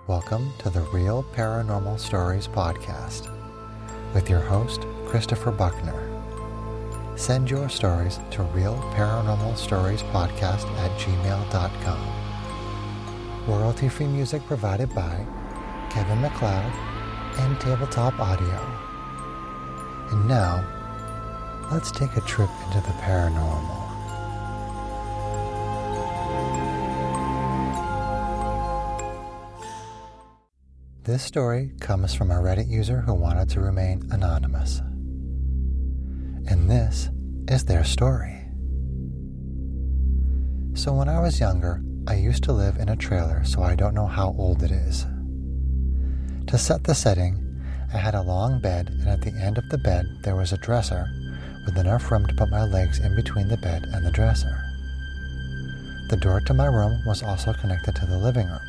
Welcome to the Real Paranormal Stories podcast with your host, Christopher Buckner. Send your stories to realparanormalstoriespodcast@gmail.com. Royalty-free music provided by Kevin MacLeod and Tabletop Audio. And now, let's take a trip into the paranormal. This story comes from a Reddit user who wanted to remain anonymous. And this is their story. So when I was younger, I used to live in a trailer, so I don't know how old it is. To set the setting, I had a long bed, and at the end of the bed there was a dresser with enough room to put my legs in between the bed and the dresser. The door to my room was also connected to the living room.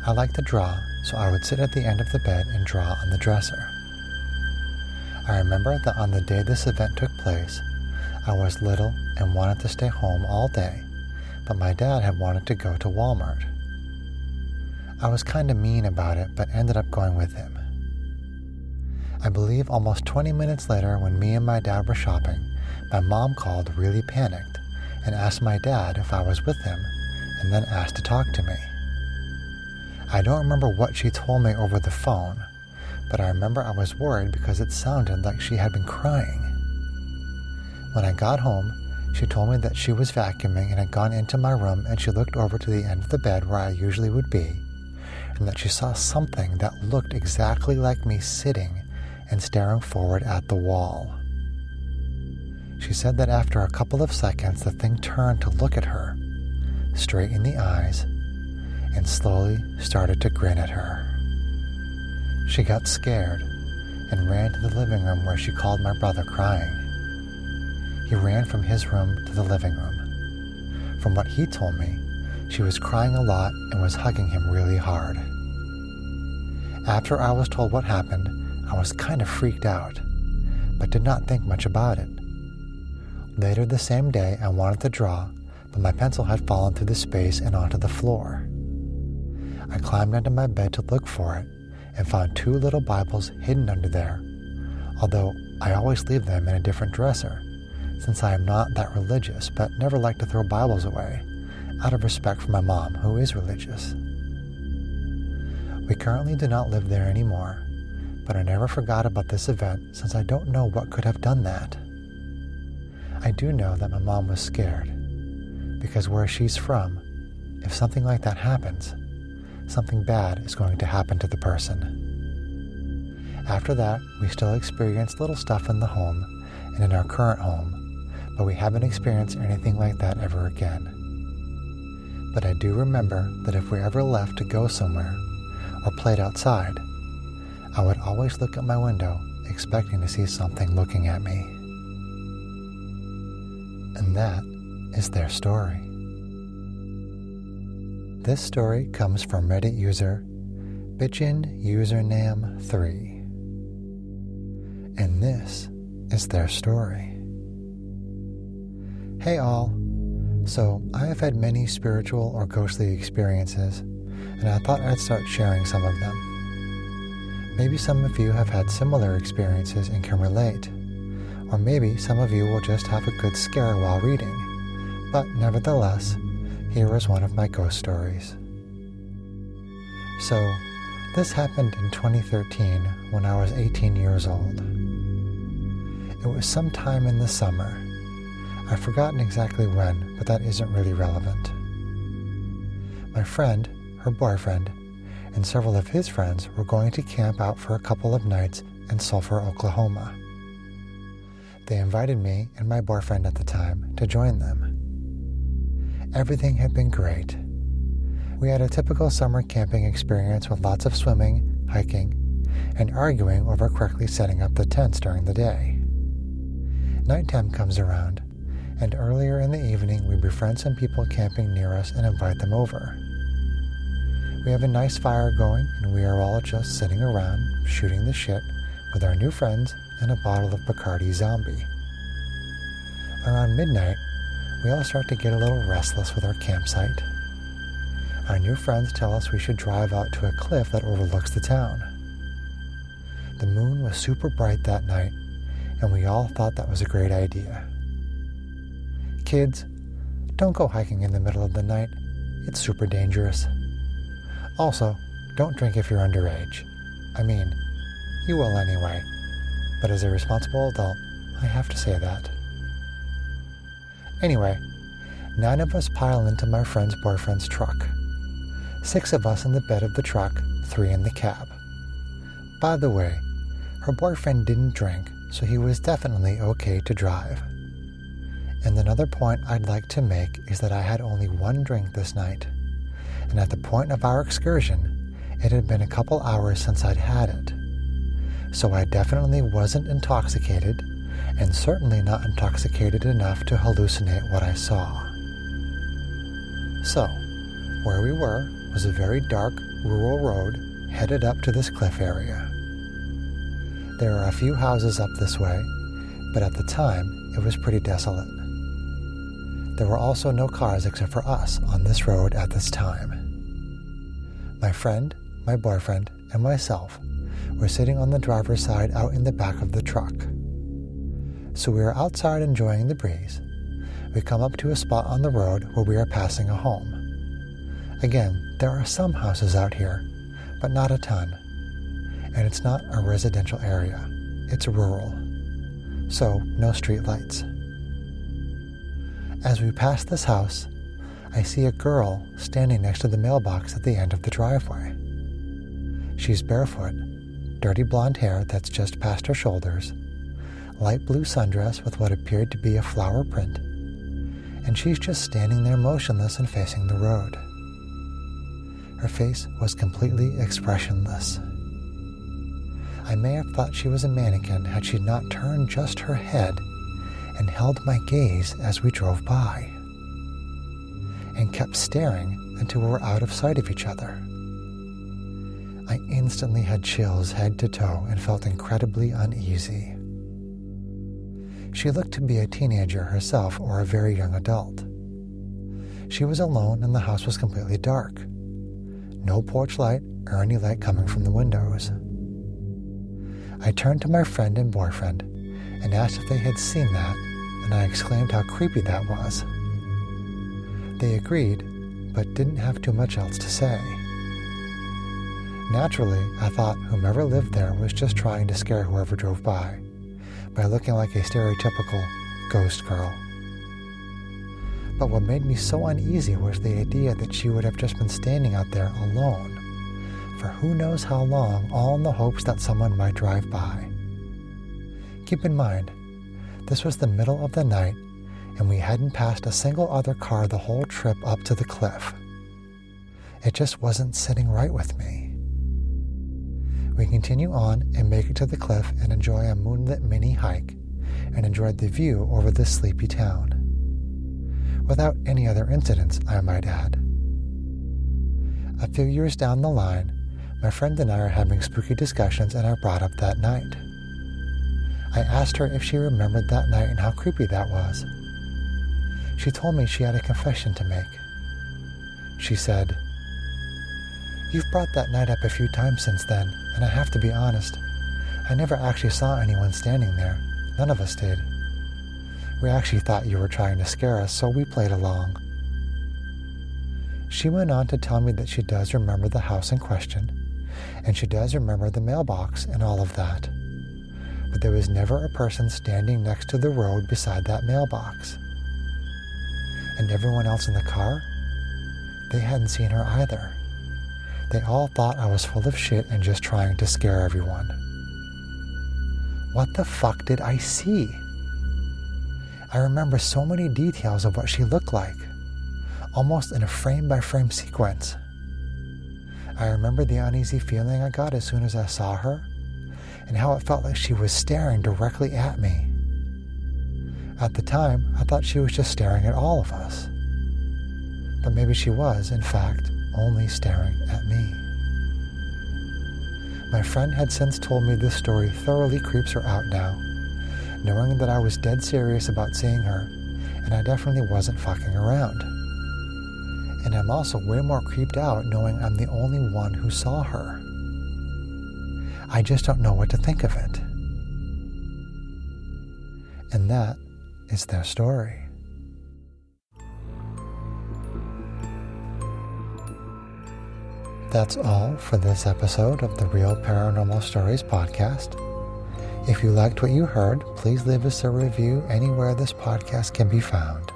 I liked to draw, so I would sit at the end of the bed and draw on the dresser. I remember that on the day this event took place, I was little and wanted to stay home all day, but my dad had wanted to go to Walmart. I was kind of mean about it, but ended up going with him. I believe almost 20 minutes later, when me and my dad were shopping, my mom called really panicked and asked my dad if I was with him, and then asked to talk to me. I don't remember what she told me over the phone, but I remember I was worried because it sounded like she had been crying. When I got home, she told me that she was vacuuming and had gone into my room, and she looked over to the end of the bed where I usually would be, and that she saw something that looked exactly like me sitting and staring forward at the wall. She said that after a couple of seconds, the thing turned to look at her, straight in the eyes, and slowly started to grin at her. She got scared and ran to the living room, where she called my brother crying. He ran from his room to the living room. From what he told me, she was crying a lot and was hugging him really hard. After I was told what happened, I was kind of freaked out, but did not think much about it. Later the same day, I wanted to draw, but my pencil had fallen through the space and onto the floor. I climbed under my bed to look for it and found 2 little Bibles hidden under there, although I always leave them in a different dresser, since I am not that religious, but never like to throw Bibles away, out of respect for my mom, who is religious. We currently do not live there anymore, but I never forgot about this event, since I don't know what could have done that. I do know that my mom was scared, because where she's from, if something like that happens, something bad is going to happen to the person. After that, we still experience little stuff in the home and in our current home, but we haven't experienced anything like that ever again. But I do remember that if we ever left to go somewhere or played outside, I would always look at my window expecting to see something looking at me. And that is their story. This story comes from Reddit user BitchinUsername3. And this is their story. Hey all. So I have had many spiritual or ghostly experiences, and I thought I'd start sharing some of them. Maybe some of you have had similar experiences and can relate, or maybe some of you will just have a good scare while reading, but nevertheless, here is one of my ghost stories. So, this happened in 2013 when I was 18 years old. It was sometime in the summer. I've forgotten exactly when, but that isn't really relevant. My friend, her boyfriend, and several of his friends were going to camp out for a couple of nights in Sulphur, Oklahoma. They invited me and my boyfriend at the time to join them. Everything had been great. We had a typical summer camping experience with lots of swimming, hiking, and arguing over correctly setting up the tents during the day. Nighttime comes around, and earlier in the evening we befriend some people camping near us and invite them over. We have a nice fire going, and we are all just sitting around, shooting the shit with our new friends and a bottle of Bacardi Zombie. Around midnight, we all start to get a little restless with our campsite. our new friends tell us we should drive out to a cliff that overlooks the town. The moon was super bright that night, and we all thought that was a great idea. Kids, don't go hiking in the middle of the night. It's super dangerous. Also, don't drink if you're underage. I mean, you will anyway, but as a responsible adult, I have to say that. Anyway, 9 of us pile into my friend's boyfriend's truck. 6 of us in the bed of the truck, 3 in the cab. By the way, her boyfriend didn't drink, so he was definitely okay to drive. And another point I'd like to make is that I had only 1 drink this night, and at the point of our excursion, it had been a couple hours since I'd had it. So I definitely wasn't intoxicated, and certainly not intoxicated enough to hallucinate what I saw. So, where we were was a very dark, rural road headed up to this cliff area. There are a few houses up this way, but at the time, it was pretty desolate. There were also no cars except for us on this road at this time. My friend, my boyfriend, and myself were sitting on the driver's side out in the back of the truck. So we are outside enjoying the breeze. We come up to a spot on the road where we are passing a home. Again, there are some houses out here, but not a ton. And it's not a residential area. It's rural. So, no street lights. As we pass this house, I see a girl standing next to the mailbox at the end of the driveway. She's barefoot, dirty blonde hair that's just past her shoulders, light blue sundress with what appeared to be a flower print, and she's just standing there motionless and facing the road. Her face was completely expressionless. I may have thought she was a mannequin had she not turned just her head and held my gaze as we drove by, and kept staring until we were out of sight of each other. I instantly had chills head to toe and felt incredibly uneasy. She looked to be a teenager herself or a very young adult. She was alone and the house was completely dark. No porch light or any light coming from the windows. I turned to my friend and boyfriend and asked if they had seen that, and I exclaimed how creepy that was. They agreed, but didn't have too much else to say. Naturally, I thought whomever lived there was just trying to scare whoever drove by looking like a stereotypical ghost girl. But what made me so uneasy was the idea that she would have just been standing out there alone for who knows how long, all in the hopes that someone might drive by. Keep in mind, this was the middle of the night, and we hadn't passed a single other car the whole trip up to the cliff. It just wasn't sitting right with me. We continue on and make it to the cliff and enjoy a moonlit mini hike, and enjoyed the view over this sleepy town. Without any other incidents, I might add. A few years down the line, my friend and I are having spooky discussions, and I brought up that night. I asked her if she remembered that night and how creepy that was. She told me she had a confession to make. She said, "You've brought that night up a few times since then, and I have to be honest, I never actually saw anyone standing there. None of us did. We actually thought you were trying to scare us, so we played along." She went on to tell me that she does remember the house in question, and she does remember the mailbox and all of that. But there was never a person standing next to the road beside that mailbox. And everyone else in the car? They hadn't seen her either. They all thought I was full of shit and just trying to scare everyone. What the fuck did I see? I remember so many details of what she looked like, almost in a frame-by-frame sequence. I remember the uneasy feeling I got as soon as I saw her, and how it felt like she was staring directly at me. At the time, I thought she was just staring at all of us. But maybe she was, in fact, only staring at me. My friend had since told me this story thoroughly creeps her out now, knowing that I was dead serious about seeing her, and I definitely wasn't fucking around. And I'm also way more creeped out knowing I'm the only one who saw her. I just don't know what to think of it. And that is their story. That's all for this episode of the Real Paranormal Stories podcast. If you liked what you heard, please leave us a review anywhere this podcast can be found.